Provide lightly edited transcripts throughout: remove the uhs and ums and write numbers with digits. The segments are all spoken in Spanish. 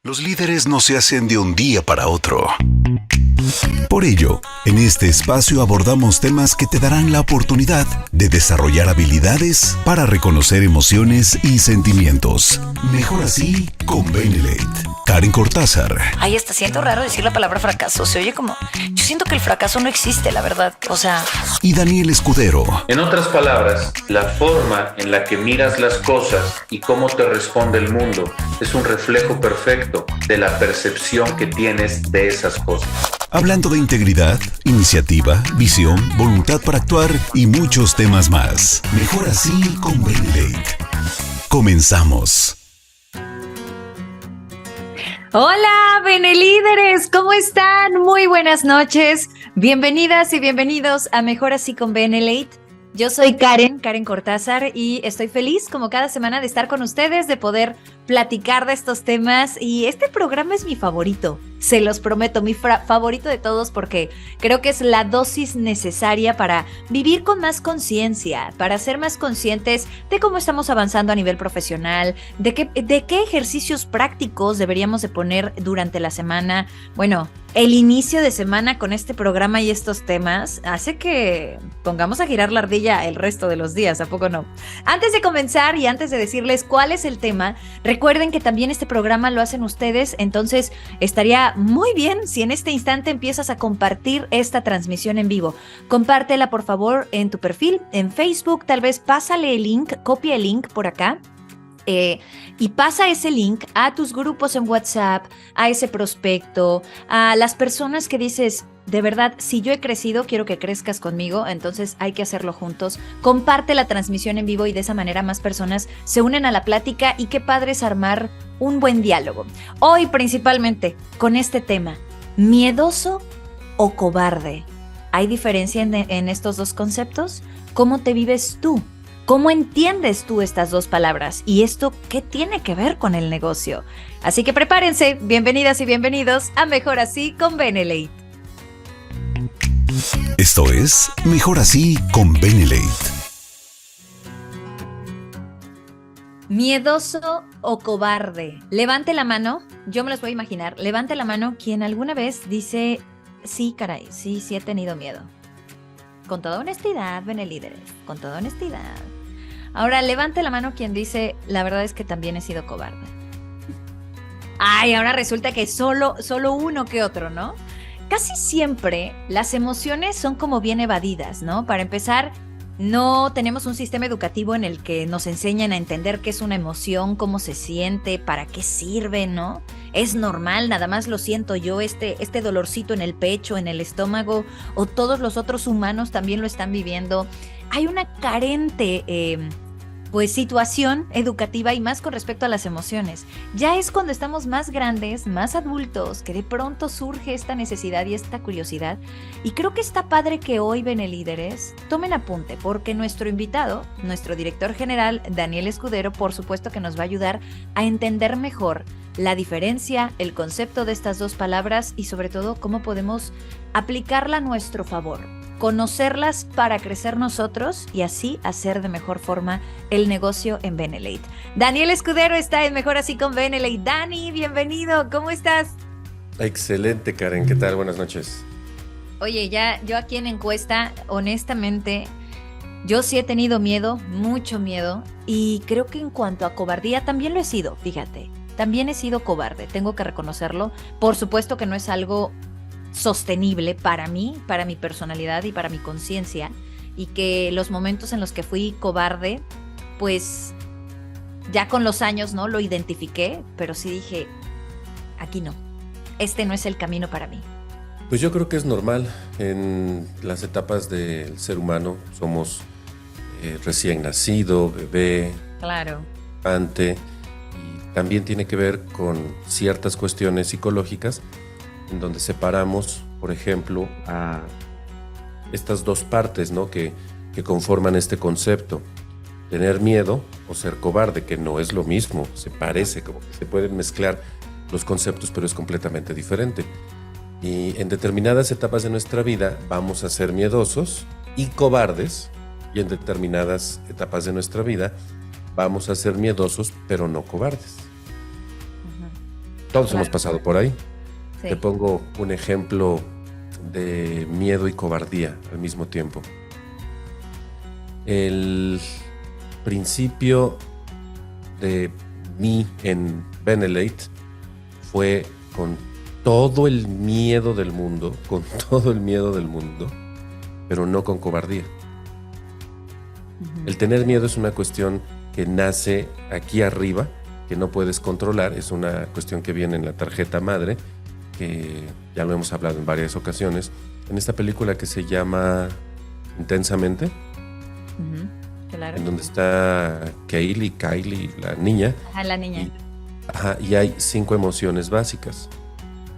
Los líderes no se hacen de un día para otro. Por ello, en este espacio abordamos temas que te darán la oportunidad de desarrollar habilidades para reconocer emociones y sentimientos. Mejor así con Benelete. Karen Cortázar. Ay, hasta siento raro decir la palabra fracaso. Se oye como... Yo siento que el fracaso no existe, la verdad. O sea... Y Daniel Escudero. En otras palabras, la forma en la que miras las cosas y cómo te responde el mundo es un reflejo perfecto de la percepción que tienes de esas cosas. Hablando de integridad, iniciativa, visión, voluntad para actuar y muchos temas más. Mejor así con Benelete. Comenzamos. Hola, Benelíderes, ¿cómo están? Muy buenas noches. Bienvenidas y bienvenidos a Mejor Así con Benelete. Yo soy Karen Cortázar y estoy feliz como cada semana de estar con ustedes, de poder platicar de estos temas y este programa es mi favorito, se los prometo, mi favorito de todos porque creo que es la dosis necesaria para vivir con más conciencia, para ser más conscientes de cómo estamos avanzando a nivel profesional, de qué ejercicios prácticos deberíamos de poner durante la semana. Bueno, el inicio de semana con este programa y estos temas hace que pongamos a girar la ardilla el resto de los días, ¿a poco no? Antes de comenzar y antes de decirles cuál es el tema, recuerden que también este programa lo hacen ustedes, entonces estaría muy bien si en este instante empiezas a compartir esta transmisión en vivo. Compártela por favor en tu perfil, en Facebook, tal vez pásale el link, copia el link por acá. Y pasa ese link a tus grupos en WhatsApp, a ese prospecto, a las personas que dices, de verdad, si yo he crecido, quiero que crezcas conmigo, entonces hay que hacerlo juntos. Comparte la transmisión en vivo y de esa manera más personas se unen a la plática y qué padre es armar un buen diálogo. Hoy principalmente con este tema, ¿miedoso o cobarde? ¿Hay diferencia en estos dos conceptos? ¿Cómo te vives tú? ¿Cómo entiendes tú estas dos palabras? ¿Y esto qué tiene que ver con el negocio? Así que prepárense, bienvenidas y bienvenidos a Mejor Así con Benelete. Esto es Mejor Así con Benelete. ¿Miedoso o cobarde? Levante la mano, yo me los voy a imaginar, levante la mano quien alguna vez dice, sí caray, sí he tenido miedo. Con toda honestidad, Benelíderes, con toda honestidad. Ahora, levante la mano quien dice, la verdad es que también he sido cobarde. Ay, ahora resulta que solo uno que otro, ¿no? Casi siempre las emociones son como bien evadidas, ¿no? Para empezar, no tenemos un sistema educativo en el que nos enseñan a entender qué es una emoción, cómo se siente, para qué sirve, ¿no? Es normal, nada más lo siento yo, este dolorcito en el pecho, en el estómago, o todos los otros humanos también lo están viviendo. Hay una carente situación educativa y más con respecto a las emociones. Ya es cuando estamos más grandes, más adultos, que de pronto surge esta necesidad y esta curiosidad. Y creo que está padre que hoy, Benelíderes, tomen apunte, porque nuestro invitado, nuestro director general, Daniel Escudero, por supuesto que nos va a ayudar a entender mejor la diferencia, el concepto de estas dos palabras y sobre todo cómo podemos aplicarla a nuestro favor. Conocerlas para crecer nosotros y así hacer de mejor forma el negocio en Benelete. Daniel Escudero está en Mejor Así con Benelete. Dani, bienvenido, ¿cómo estás? Excelente, Karen, ¿qué tal? Buenas noches. Oye, yo aquí en encuesta, honestamente, yo sí he tenido miedo, mucho miedo, y creo que en cuanto a cobardía también lo he sido, fíjate. También he sido cobarde, tengo que reconocerlo. Por supuesto que no es algo sostenible para mí, para mi personalidad y para mi conciencia, y que los momentos en los que fui cobarde, pues ya con los años no lo identifiqué, pero sí dije, aquí no, este no es el camino para mí. Pues yo creo que es normal en las etapas del ser humano. Somos recién nacido, bebé, Claro. infante, y también tiene que ver con ciertas cuestiones psicológicas en donde separamos, por ejemplo, a estas dos partes, ¿no? que conforman este concepto. Tener miedo o ser cobarde, que no es lo mismo, se parece, como que se pueden mezclar los conceptos, pero es completamente diferente. Y en determinadas etapas de nuestra vida vamos a ser miedosos y cobardes, y en determinadas etapas de nuestra vida vamos a ser miedosos, pero no cobardes. Todos hemos pasado por ahí. Sí. Te pongo un ejemplo de miedo y cobardía al mismo tiempo. El principio de mí en Benelete fue con todo el miedo del mundo, pero no con cobardía. El tener miedo es una cuestión que nace aquí arriba, que no puedes controlar, es una cuestión que viene en la tarjeta madre, que ya lo hemos hablado en varias ocasiones, en esta película que se llama Intensamente, Claro. en donde está Kylie, la niña. Ajá, la niña. Y hay 5 emociones básicas.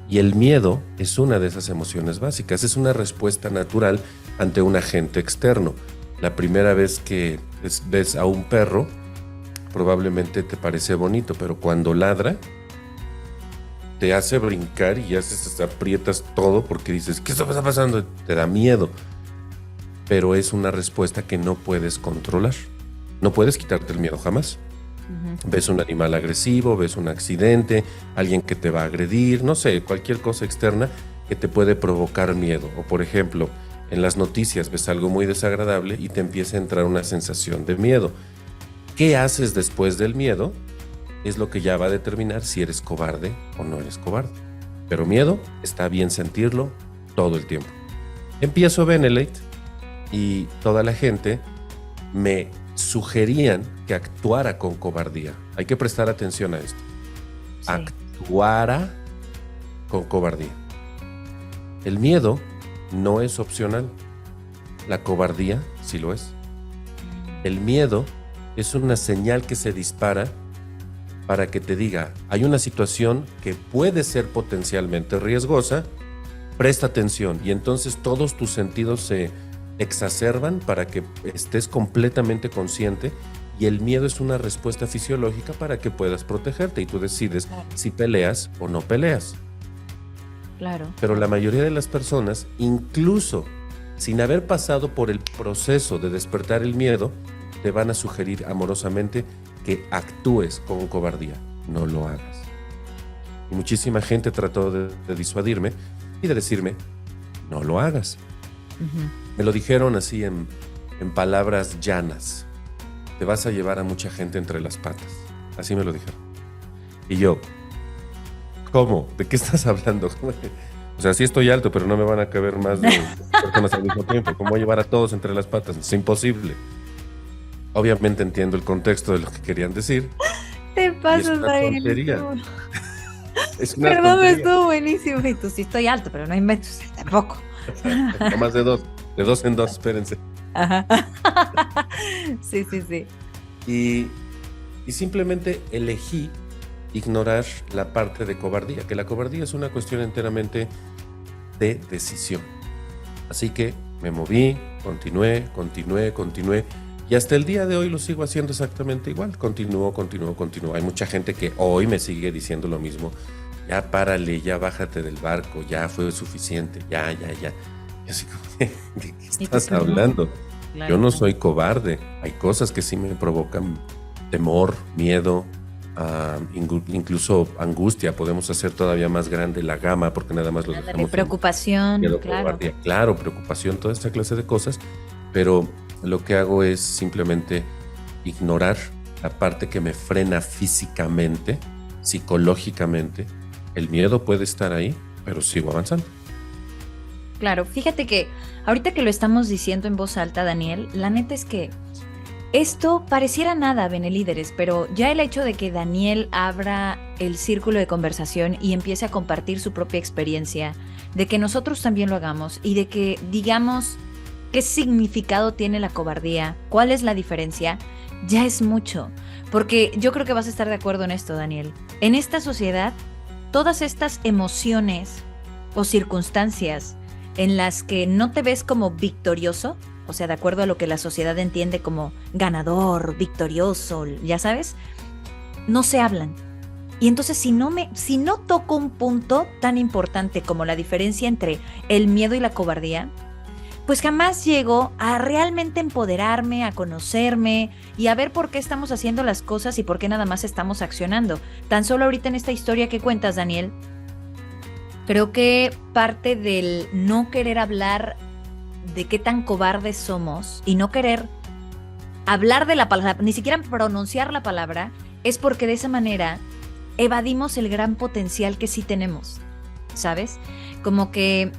Y el miedo es una de esas emociones básicas, es una respuesta natural ante un agente externo. La primera vez que ves a un perro, probablemente te parece bonito, pero cuando ladra, te hace brincar y aprietas todo porque dices, ¿qué está pasando? Te da miedo. Pero es una respuesta que no puedes controlar. No puedes quitarte el miedo jamás. Ves un animal agresivo, ves un accidente, alguien que te va a agredir, no sé, cualquier cosa externa que te puede provocar miedo. O por ejemplo, en las noticias ves algo muy desagradable y te empieza a entrar una sensación de miedo. ¿Qué haces después del miedo? Es lo que ya va a determinar si eres cobarde o no eres cobarde. Pero miedo, está bien sentirlo todo el tiempo. Empiezo Benelete y toda la gente me sugerían que actuara con cobardía. Hay que prestar atención a esto. Sí. Actuara con cobardía. El miedo no es opcional. La cobardía sí lo es. El miedo es una señal que se dispara para que te diga, hay una situación que puede ser potencialmente riesgosa, presta atención, y entonces todos tus sentidos se exacerban para que estés completamente consciente, y el miedo es una respuesta fisiológica para que puedas protegerte y tú decides si peleas o no peleas. Claro. Pero la mayoría de las personas, incluso sin haber pasado por el proceso de despertar el miedo, te van a sugerir amorosamente que actúes con cobardía. No lo hagas. Y muchísima gente trató de disuadirme y de decirme, no lo hagas. Me lo dijeron así en palabras llanas. Te vas a llevar a mucha gente entre las patas. Así me lo dijeron. Y yo, ¿cómo? ¿De qué estás hablando? O sea, sí estoy alto, pero no me van a caber más de personas al mismo tiempo. ¿Cómo voy a llevar a todos entre las patas? Es imposible. Obviamente entiendo el contexto de lo que querían decir. Te pasas, Daniel. Es una Perdón, tontería. estuvo buenísimo. Y tú sí estoy alto, pero no inventes, tampoco. No más de dos en dos, espérense. Ajá. Sí. Y simplemente elegí ignorar la parte de cobardía, que la cobardía es una cuestión enteramente de decisión. Así que me moví, continué, y hasta el día de hoy lo sigo haciendo exactamente igual. Continúo. Hay mucha gente que hoy me sigue diciendo lo mismo. Ya párale, ya bájate del barco, ya fue suficiente, ya. Y así como, ¿de qué estás hablando? Claro. Yo no soy cobarde. Hay cosas que sí me provocan temor, miedo, incluso angustia. Podemos hacer todavía más grande la gama porque nada más lo dejamos. Preocupación, miedo, claro. Cobardía, claro, preocupación, toda esta clase de cosas. Pero lo que hago es simplemente ignorar la parte que me frena físicamente, psicológicamente. El miedo puede estar ahí, pero sigo avanzando. Claro, fíjate que ahorita que lo estamos diciendo en voz alta, Daniel, la neta es que esto pareciera nada, Benelíderes, pero ya el hecho de que Daniel abra el círculo de conversación y empiece a compartir su propia experiencia, de que nosotros también lo hagamos y de que digamos qué significado tiene la cobardía, cuál es la diferencia, ya es mucho. Porque yo creo que vas a estar de acuerdo en esto, Daniel. En esta sociedad, todas estas emociones o circunstancias en las que no te ves como victorioso, o sea, de acuerdo a lo que la sociedad entiende como ganador, victorioso, ya sabes, no se hablan. Y entonces si no toco un punto tan importante como la diferencia entre el miedo y la cobardía, pues jamás llego a realmente empoderarme, a conocerme y a ver por qué estamos haciendo las cosas y por qué nada más estamos accionando. Tan solo ahorita en esta historia que cuentas, Daniel, creo que parte del no querer hablar de qué tan cobardes somos y no querer hablar de la palabra, ni siquiera pronunciar la palabra, es porque de esa manera evadimos el gran potencial que sí tenemos, ¿sabes? Como que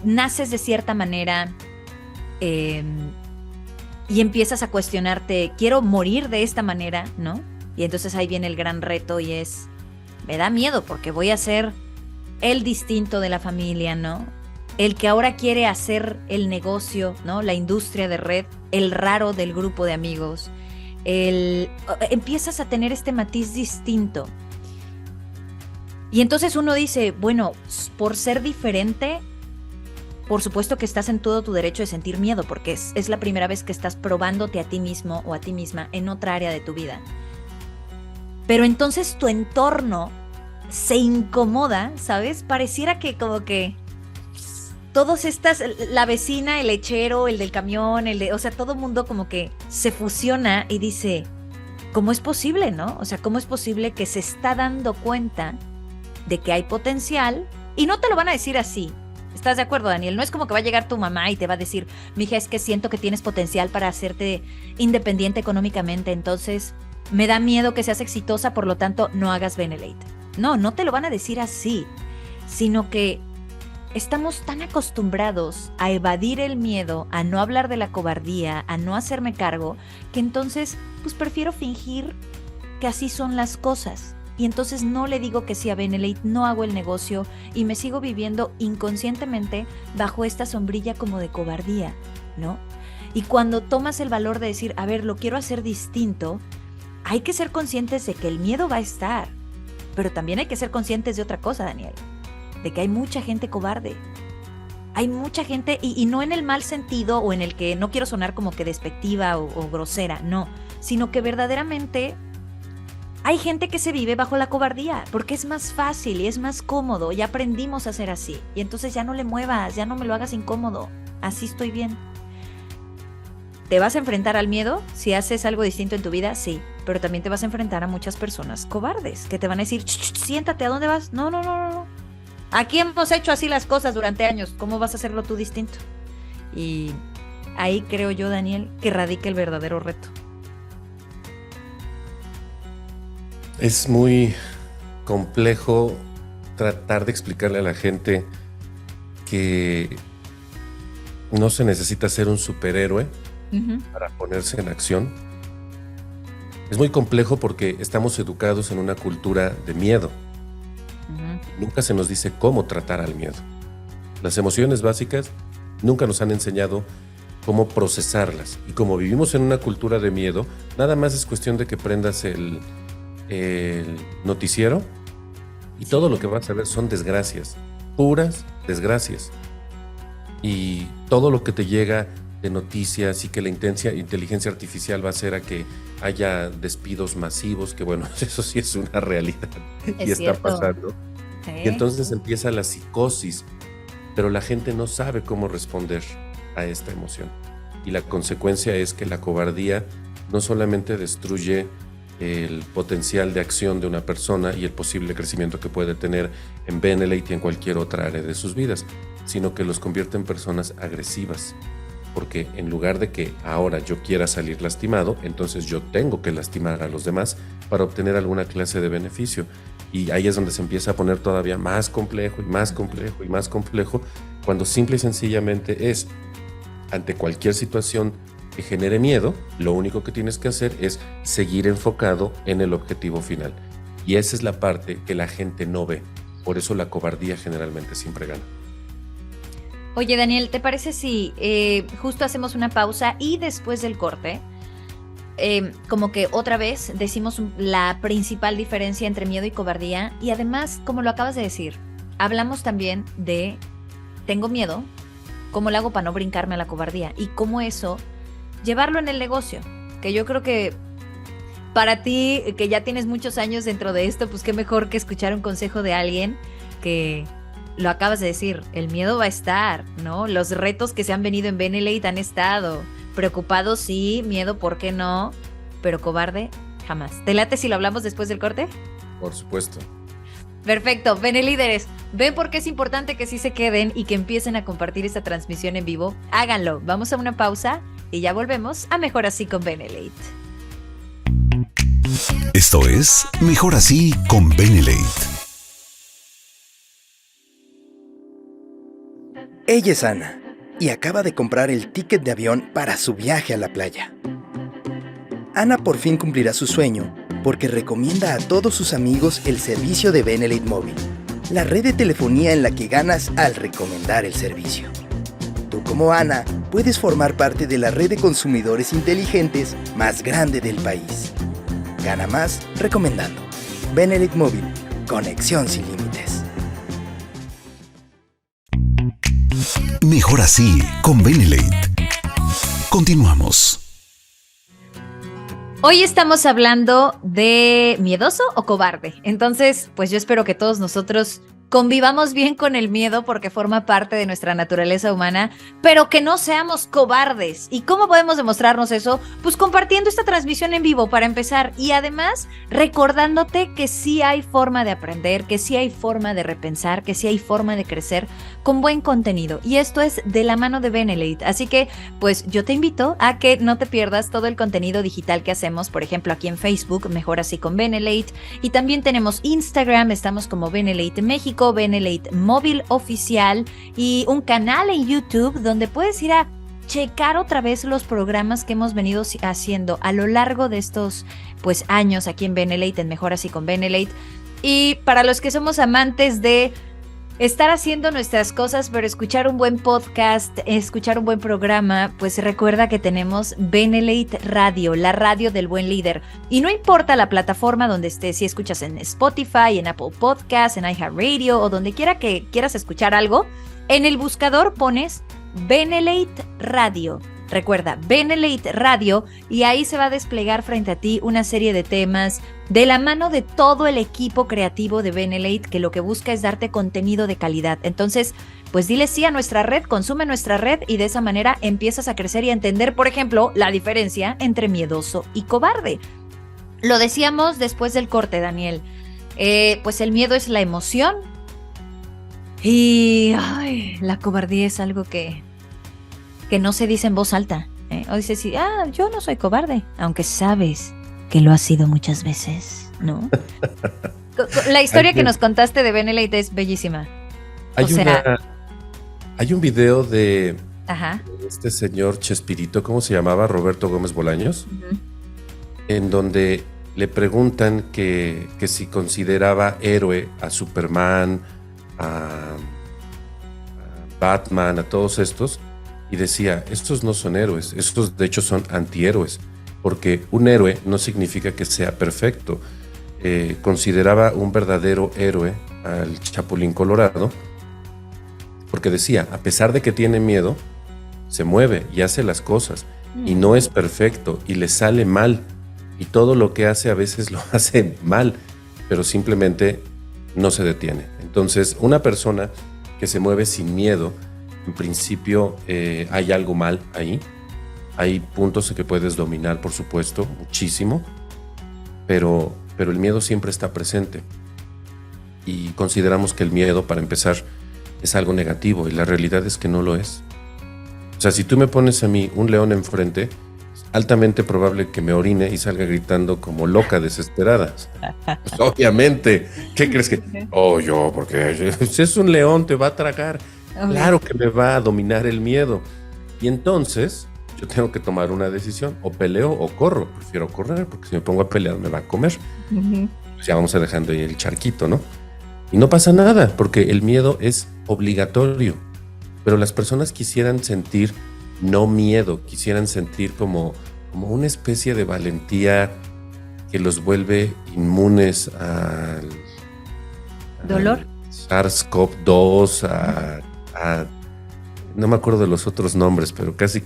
naces de cierta manera y empiezas a cuestionarte, ¿quiero morir de esta manera? ¿No? Y entonces ahí viene el gran reto y es, me da miedo porque voy a ser el distinto de la familia, ¿no? El que ahora quiere hacer el negocio, ¿no? La industria de red, el raro del grupo de amigos. Empiezas a tener este matiz distinto. Y entonces uno dice, bueno, por ser diferente, por supuesto que estás en todo tu derecho de sentir miedo, porque es la primera vez que estás probándote a ti mismo o a ti misma en otra área de tu vida. Pero entonces tu entorno se incomoda, ¿sabes? Pareciera que como que todos estas, la vecina, el lechero, el del camión, o sea, todo mundo como que se fusiona y dice, ¿cómo es posible, no? O sea, ¿cómo es posible que se está dando cuenta de que hay potencial? Y no te lo van a decir así. ¿Estás de acuerdo, Daniel? No es como que va a llegar tu mamá y te va a decir, mija, es que siento que tienes potencial para hacerte independiente económicamente, entonces me da miedo que seas exitosa, por lo tanto no hagas Benelate. No te lo van a decir así, sino que estamos tan acostumbrados a evadir el miedo, a no hablar de la cobardía, a no hacerme cargo, que entonces pues prefiero fingir que así son las cosas. Y entonces no le digo que sí a Benelate, no hago el negocio y me sigo viviendo inconscientemente bajo esta sombrilla como de cobardía, ¿no? Y cuando tomas el valor de decir, a ver, lo quiero hacer distinto, hay que ser conscientes de que el miedo va a estar, pero también hay que ser conscientes de otra cosa, Daniel, de que hay mucha gente cobarde. Hay mucha gente, y no en el mal sentido o en el que no quiero sonar como que despectiva o grosera, no, sino que verdaderamente hay gente que se vive bajo la cobardía porque es más fácil y es más cómodo. Ya aprendimos a ser así. Y entonces ya no le muevas, ya no me lo hagas incómodo. Así estoy bien. ¿Te vas a enfrentar al miedo si haces algo distinto en tu vida? Sí. Pero también te vas a enfrentar a muchas personas cobardes que te van a decir, siéntate, ¿a dónde vas? No. Aquí hemos hecho así las cosas durante años. ¿Cómo vas a hacerlo tú distinto? Y ahí creo yo, Daniel, que radica el verdadero reto. Es muy complejo tratar de explicarle a la gente que no se necesita ser un superhéroe para ponerse en acción. Es muy complejo porque estamos educados en una cultura de miedo. Nunca se nos dice cómo tratar al miedo. Las emociones básicas nunca nos han enseñado cómo procesarlas. Y como vivimos en una cultura de miedo, nada más es cuestión de que prendas el noticiero y todo lo que vas a ver son desgracias, puras desgracias. Y todo lo que te llega de noticias y que la inteligencia artificial va a hacer a que haya despidos masivos, que bueno, eso sí es una realidad y está pasando. Sí. Y entonces empieza la psicosis, pero la gente no sabe cómo responder a esta emoción. Y la consecuencia es que la cobardía no solamente destruye el potencial de acción de una persona y el posible crecimiento que puede tener en Benelate y en cualquier otra área de sus vidas, sino que los convierte en personas agresivas, porque en lugar de que ahora yo quiera salir lastimado, entonces yo tengo que lastimar a los demás para obtener alguna clase de beneficio, y ahí es donde se empieza a poner todavía más complejo y más complejo y más complejo, cuando simple y sencillamente es, ante cualquier situación que genere miedo, lo único que tienes que hacer es seguir enfocado en el objetivo final. Y esa es la parte que la gente no ve. Por eso la cobardía generalmente siempre gana. Oye, Daniel, ¿te parece si justo hacemos una pausa y después del corte, como que otra vez decimos la principal diferencia entre miedo y cobardía? Y además, como lo acabas de decir, hablamos también de tengo miedo, ¿cómo lo hago para no brincarme a la cobardía? Y cómo eso llevarlo en el negocio, que yo creo que para ti, que ya tienes muchos años dentro de esto, pues qué mejor que escuchar un consejo de alguien que lo acabas de decir, el miedo va a estar, ¿no? Los retos que se han venido en Benelate han estado. Preocupado, sí, miedo, ¿por qué no? Pero cobarde, jamás. ¿Te late si lo hablamos después del corte? Por supuesto. Perfecto, Benelíderes, ven por qué es importante que sí se queden y que empiecen a compartir esta transmisión en vivo. Háganlo, vamos a una pausa y ya volvemos a Mejor Así con Benelate. Esto es Mejor Así con Benelate. Ella es Ana y acaba de comprar el ticket de avión para su viaje a la playa. Ana por fin cumplirá su sueño porque recomienda a todos sus amigos el servicio de Benelate Móvil, la red de telefonía en la que ganas al recomendar el servicio. Tú como Ana puedes formar parte de la red de consumidores inteligentes más grande del país. Gana más recomendando. Benelate Móvil, conexión sin límites. Mejor Así con Benelate. Continuamos. Hoy estamos hablando de miedoso o cobarde. Entonces, pues yo espero que todos nosotros convivamos bien con el miedo porque forma parte de nuestra naturaleza humana, pero que no seamos cobardes. ¿Y cómo podemos demostrarnos eso? Pues compartiendo esta transmisión en vivo para empezar y además recordándote que sí hay forma de aprender, que sí hay forma de repensar, que sí hay forma de crecer con buen contenido. Y esto es de la mano de Benelate. Así que pues yo te invito a que no te pierdas todo el contenido digital que hacemos, por ejemplo aquí en Facebook, Mejor Así con Benelate, y también tenemos Instagram, estamos como Benelate México, Benelate Móvil Oficial y un canal en YouTube donde puedes ir a checar otra vez los programas que hemos venido haciendo a lo largo de estos pues años aquí en Benelate, en Mejor Así con Benelate. Y para los que somos amantes de estar haciendo nuestras cosas, pero escuchar un buen podcast, escuchar un buen programa, pues recuerda que tenemos Benelate Radio, la radio del buen líder. Y no importa la plataforma donde estés, si escuchas en Spotify, en Apple Podcasts, en iHeartRadio o donde quiera que quieras escuchar algo, en el buscador pones Benelate Radio. Recuerda, Benelate Radio, y ahí se va a desplegar frente a ti una serie de temas de la mano de todo el equipo creativo de Benelate, que lo que busca es darte contenido de calidad. Entonces, pues dile sí a nuestra red, consume nuestra red y de esa manera empiezas a crecer y a entender, por ejemplo, la diferencia entre miedoso y cobarde. Lo decíamos después del corte, Daniel. Pues el miedo es la emoción y la cobardía es algo que no se dice en voz alta. O dices, yo no soy cobarde, aunque sabes que lo has sido muchas veces, ¿no? La historia que nos contaste de Benelate es bellísima. Hay un video de Ajá. este señor Chespirito, ¿cómo se llamaba? Roberto Gómez Bolaños, en donde le preguntan que si consideraba héroe a Superman, a Batman, a todos estos, y decía, estos no son héroes, estos de hecho son antihéroes, porque un héroe no significa que sea perfecto. Consideraba un verdadero héroe al Chapulín Colorado, porque decía, a pesar de que tiene miedo, se mueve y hace las cosas, y no es perfecto, y le sale mal, y todo lo que hace a veces lo hace mal, pero simplemente no se detiene. Entonces, una persona que se mueve sin miedo, en principio hay algo mal ahí. Hay puntos que puedes dominar, por supuesto, muchísimo, pero el miedo siempre está presente. Y consideramos que el miedo, para empezar, es algo negativo, y la realidad es que no lo es. O sea, si tú me pones a mí un león enfrente, es altamente probable que me orine y salga gritando como loca, desesperada. Pues, obviamente, ¿qué crees que? Yo, porque si es un león, te va a tragar. Claro que me va a dominar el miedo. Y entonces yo tengo que tomar una decisión, o peleo o corro. Prefiero correr, porque si me pongo a pelear me va a comer. Pues ya vamos dejando ahí el charquito, ¿no? Y no pasa nada, porque el miedo es obligatorio. Pero las personas quisieran sentir no miedo, quisieran sentir como una especie de valentía que los vuelve inmunes al dolor, SARS-CoV-2, no me acuerdo de los otros nombres, pero casi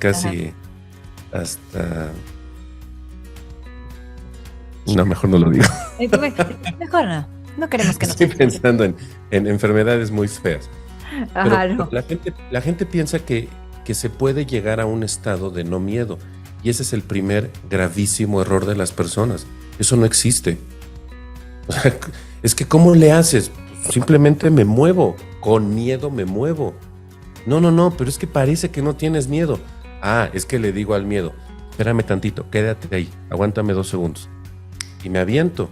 hasta... No, mejor no lo digo. Mejor no queremos que nos... Estoy pensando en enfermedades muy feas. Pero Claro. la gente piensa que se puede llegar a un estado de no miedo. Y ese es el primer gravísimo error de las personas. Eso no existe. O sea, es que ¿cómo le haces? Simplemente me muevo. Con miedo me muevo. No, pero es que parece que no tienes miedo. Ah, es que le digo al miedo, espérame tantito, quédate ahí, aguántame 2 segundos. Y me aviento.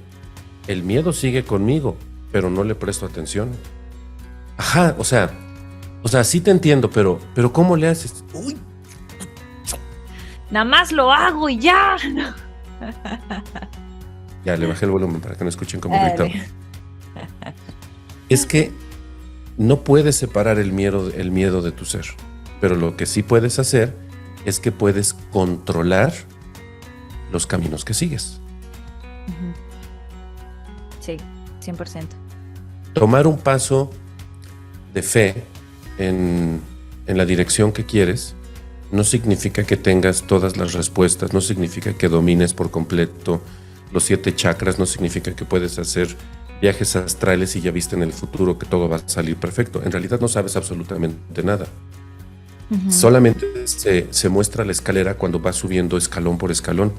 El miedo sigue conmigo, pero no le presto atención. Ajá, o sea, sí te entiendo, pero ¿cómo le haces? Uy, Nada más lo hago y ya. ya le bajé el volumen para que no escuchen como Dale. gritaba. Es que no puedes separar el miedo de tu ser, pero lo que sí puedes hacer es que puedes controlar los caminos que sigues. Ujú. Sí, 100%. Tomar un paso de fe en la dirección que quieres no significa que tengas todas las respuestas, no significa que domines por completo los 7 chakras, no significa que puedes hacer viajes astrales y ya viste en el futuro que todo va a salir perfecto. En realidad no sabes absolutamente nada. Ujú. Solamente se muestra la escalera cuando vas subiendo escalón por escalón.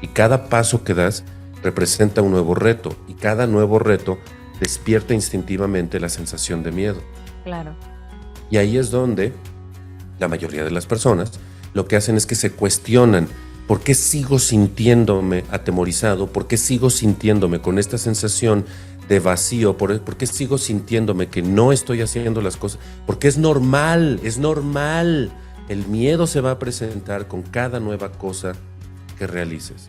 Y cada paso que das representa un nuevo reto. Y cada nuevo reto despierta instintivamente la sensación de miedo. Claro. Y ahí es donde la mayoría de las personas lo que hacen es que se cuestionan. ¿Por qué sigo sintiéndome atemorizado? ¿Por qué sigo sintiéndome con esta sensación de vacío? ¿Por qué sigo sintiéndome que no estoy haciendo las cosas? Porque es normal, es normal. El miedo se va a presentar con cada nueva cosa que realices.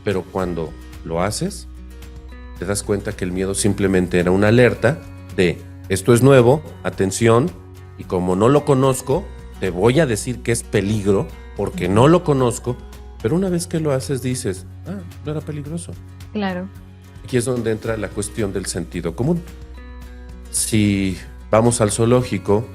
Pero cuando lo haces, te das cuenta que el miedo simplemente era una alerta de esto es nuevo, atención, y como no lo conozco, te voy a decir que es peligro porque no lo conozco, pero una vez que lo haces dices, no era peligroso. Claro. Aquí es donde entra la cuestión del sentido común. Si vamos al zoológico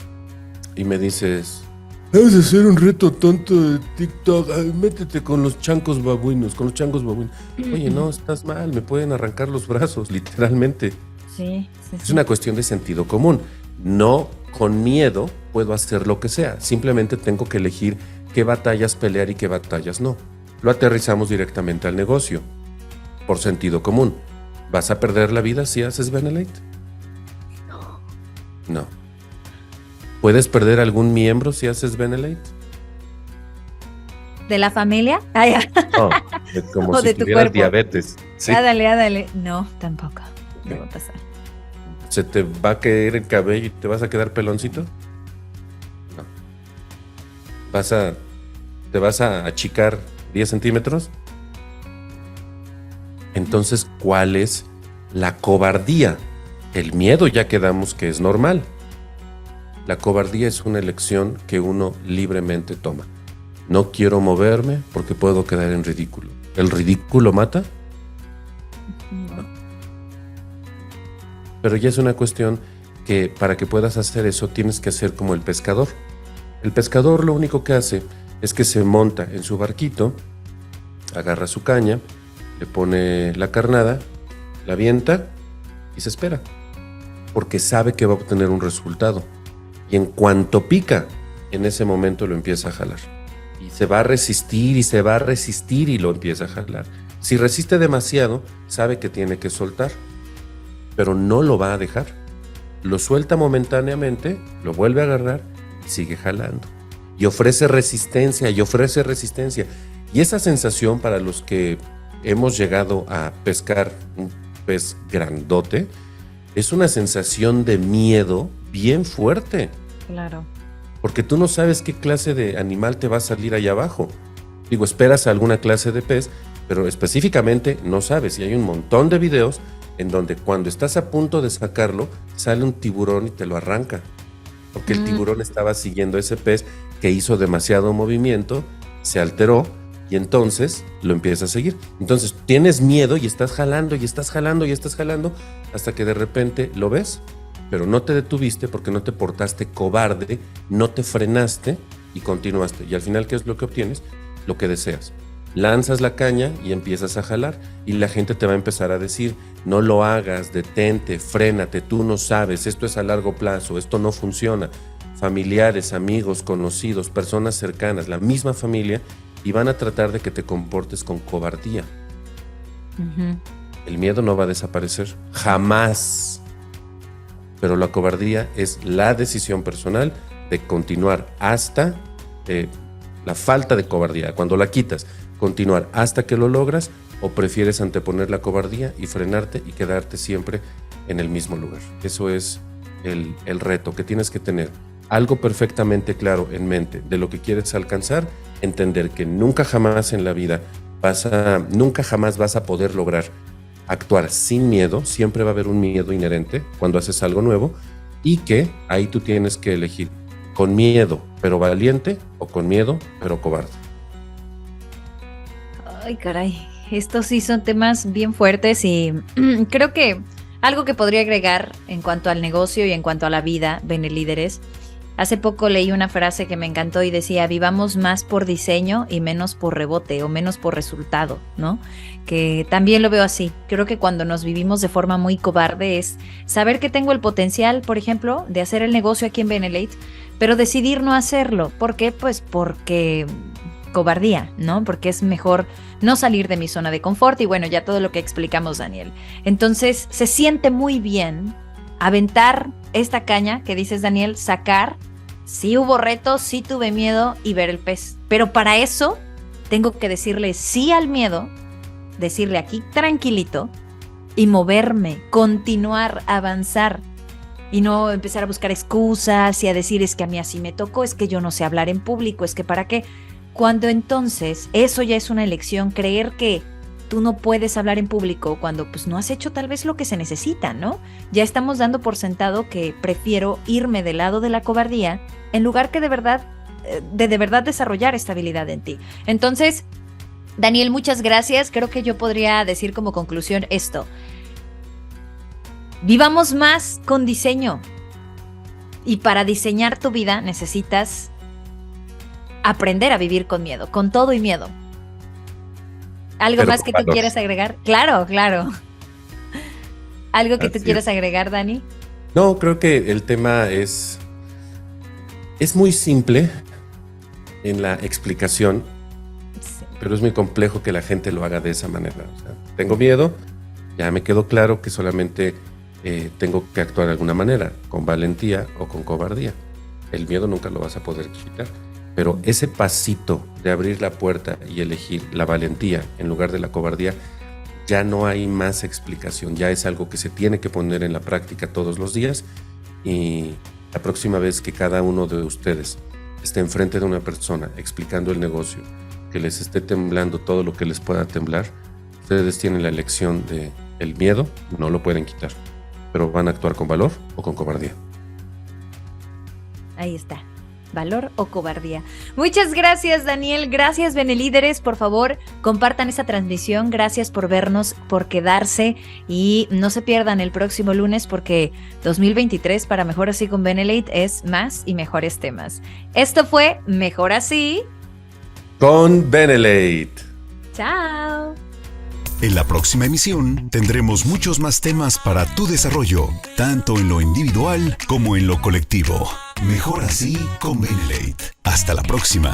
y me dices, debes hacer un reto tonto de TikTok, métete con los changos babuinos. Oye, no, estás mal, me pueden arrancar los brazos, literalmente. Sí, sí, Es sí. una cuestión de sentido común. No con miedo puedo hacer lo que sea. Simplemente tengo que elegir qué batallas pelear y qué batallas no. Lo aterrizamos directamente al negocio. Por sentido común. ¿Vas a perder la vida si haces Benelate? No. ¿Puedes perder algún miembro si haces Benelate? ¿De la familia? Ah, ya. No. Como O si de tu tuvieras cuerpo. diabetes. ¿Sí? Dale. No, tampoco. No va a pasar. ¿Se te va a caer el cabello y te vas a quedar peloncito? No. ¿Te vas a achicar 10 centímetros? Entonces, ¿cuál es la cobardía? El miedo ya quedamos que es normal. La cobardía es una elección que uno libremente toma. No quiero moverme porque puedo quedar en ridículo. ¿El ridículo mata? No. Pero ya es una cuestión que para que puedas hacer eso tienes que hacer como el pescador. El pescador lo único que hace es que se monta en su barquito, agarra su caña, le pone la carnada, la avienta y se espera. Porque sabe que va a obtener un resultado. Y en cuanto pica, en ese momento lo empieza a jalar. Y se va a resistir y se va a resistir y lo empieza a jalar. Si resiste demasiado, sabe que tiene que soltar. Pero no lo va a dejar. Lo suelta momentáneamente, lo vuelve a agarrar y sigue jalando. Y ofrece resistencia, y ofrece resistencia. Y esa sensación para los que hemos llegado a pescar un pez grandote, es una sensación de miedo bien fuerte. Claro. Porque tú no sabes qué clase de animal te va a salir allá abajo. Digo, esperas a alguna clase de pez, pero específicamente no sabes. Y hay un montón de videos en donde cuando estás a punto de sacarlo, sale un tiburón y te lo arranca. Porque el tiburón estaba siguiendo ese pez que hizo demasiado movimiento, se alteró y entonces lo empieza a seguir. Entonces tienes miedo y estás jalando y estás jalando y estás jalando hasta que de repente lo ves, pero no te detuviste porque no te portaste cobarde, no te frenaste y continuaste. Y al final, ¿qué es lo que obtienes? Lo que deseas. lanzas la caña y empiezas a jalar y la gente te va a empezar a decir, no lo hagas, detente, frénate, tú no sabes, esto es a largo plazo, esto no funciona. Familiares, amigos, conocidos, personas cercanas, la misma familia, y van a tratar de que te comportes con cobardía. Ujú. El miedo no va a desaparecer, jamás. Pero la cobardía es la decisión personal de continuar hasta la falta de cobardía. Cuando la quitas, continuar hasta que lo logras, o prefieres anteponer la cobardía y frenarte y quedarte siempre en el mismo lugar. Eso es el reto que tienes que tener. Algo perfectamente claro en mente de lo que quieres alcanzar, entender que nunca jamás en la vida nunca jamás vas a poder lograr actuar sin miedo, siempre va a haber un miedo inherente cuando haces algo nuevo, y que ahí tú tienes que elegir con miedo pero valiente o con miedo pero cobarde. Ay, caray, estos sí son temas bien fuertes y creo que algo que podría agregar en cuanto al negocio y en cuanto a la vida, Benelíderes. Hace poco leí una frase que me encantó y decía, vivamos más por diseño y menos por rebote o menos por resultado, ¿no? Que también lo veo así. Creo que cuando nos vivimos de forma muy cobarde es saber que tengo el potencial, por ejemplo, de hacer el negocio aquí en Benelate, pero decidir no hacerlo. ¿Por qué? Pues porque cobardía, ¿no? Porque es mejor no salir de mi zona de confort y bueno, ya todo lo que explicamos, Daniel. Entonces, se siente muy bien aventar esta caña que dices, Daniel, sacar, sí hubo retos, sí tuve miedo y ver el pez. Pero para eso tengo que decirle sí al miedo, decirle aquí tranquilito y moverme, continuar, avanzar y no empezar a buscar excusas y a decir es que a mí así me tocó, es que yo no sé hablar en público, es que para qué. Cuando entonces eso ya es una elección, creer que tú no puedes hablar en público cuando pues no has hecho tal vez lo que se necesita, ¿no? Ya estamos dando por sentado que prefiero irme del lado de la cobardía en lugar que de verdad desarrollar esta habilidad en ti. Entonces, Daniel, muchas gracias. Creo que yo podría decir como conclusión esto. Vivamos más con diseño. Y para diseñar tu vida necesitas aprender a vivir con miedo, con todo y miedo. ¿Algo Pero más que tú quieras agregar? Claro, claro. ¿Algo que tú quieras agregar, Dani? No, creo que el tema es muy simple en la explicación, Sí. pero es muy complejo que la gente lo haga de esa manera. O sea, tengo miedo, ya me quedó claro que solamente tengo que actuar de alguna manera, con valentía o con cobardía. El miedo nunca lo vas a poder quitar. Pero ese pasito de abrir la puerta y elegir la valentía en lugar de la cobardía, ya no hay más explicación, ya es algo que se tiene que poner en la práctica todos los días, y la próxima vez que cada uno de ustedes esté enfrente de una persona explicando el negocio, que les esté temblando todo lo que les pueda temblar, ustedes tienen la elección de el miedo, no lo pueden quitar, pero van a actuar con valor o con cobardía. Ahí está. Valor o cobardía. Muchas gracias, Daniel. Gracias, Benelíderes. Por favor, compartan esta transmisión. Gracias por vernos, por quedarse y no se pierdan el próximo lunes porque 2023 para Mejor Así con Benelate es más y mejores temas. Esto fue Mejor Así Con Benelate. Chao. En la próxima emisión tendremos muchos más temas para tu desarrollo, tanto en lo individual como en lo colectivo. Mejor así con Benelate. Hasta la próxima.